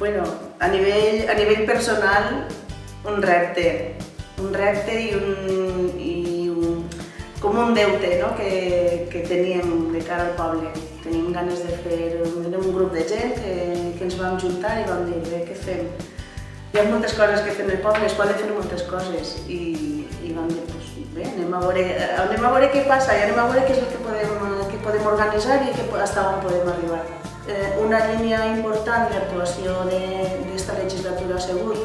Bueno, a nivell personal, un repte com un deute, no? que teníem de cara al poble. Teníem ganes de fer un grup de gent que ens vam juntar i vam dir, bé, què fem? Hi ha moltes coses que fer en el poble, es poden fer moltes coses i vam dir, doncs bé, anem a veure què passa i anem a veure què és el que podem organitzar i fins on podem arribar. Una línia important d'actuació d'esta legislatura ha sigut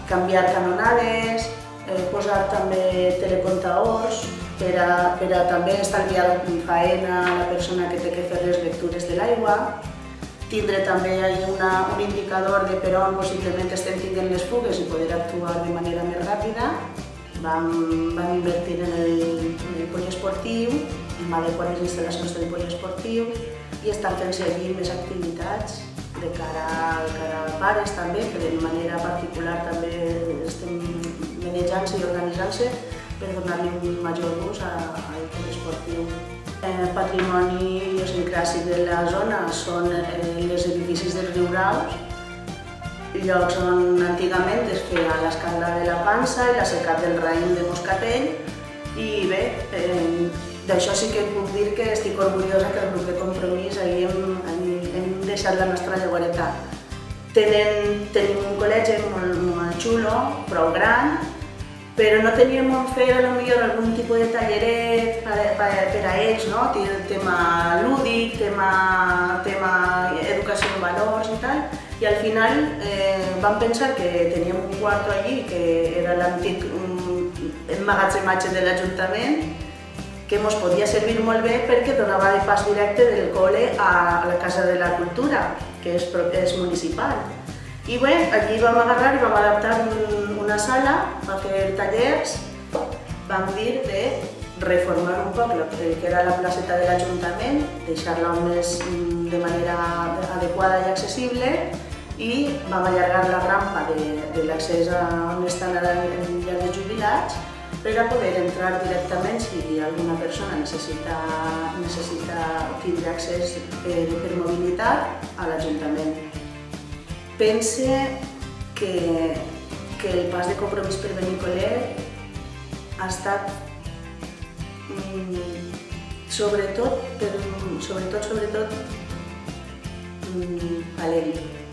canviar canonades, posar també telecontadors per a també estalviar faena a la persona que té que fer les lectures de l'aigua, tindre també un indicador de per on possiblement estem tenint les fugues i poder actuar de manera més ràpida. Vam invertir en el poliesportiu, hem adequat les instal·lacions del poliesportiu i estan fent seguir més activitats de cara a pares també, que de manera particular també estem manejant-se i organitzant-se per donar-li un major ús al poliesportiu. El patrimoni idiosincràsic de la zona són els edificis dels riuraus, llocs on antigament es feia l'escalda de la pansa i la secat del raïm de Moscatell i bé, d'això sí que puc dir que estic orgullosa que el grup de Compromís ahir hem deixat la nostra lleugereta. Tenim un col·legi molt xulo, prou gran, però no teníem on fer potser algun tipus de talleret per a ells, no? Tema lúdic, tema educació en valors i tal, i al final vam pensar que teníem un quarto allí, que era l'antic emmagatzematge de l'Ajuntament, que ens podia servir molt bé perquè donava el pas directe del col·le a la Casa de la Cultura, que és municipal. I bé, allí vam agarrar i vam adaptar una sala per fer tallers. Vam dir de reformar un poc el que era la placeta de l'Ajuntament, deixar-la més de manera adequada i accessible i vam allargar la rampa de l'accés on estan el llar de jubilats per a poder entrar directament si alguna persona necessita tindre accés per mobilitat a l'Ajuntament. Pense que el pas de Compromís per Benicolet ha estat sobretot valent.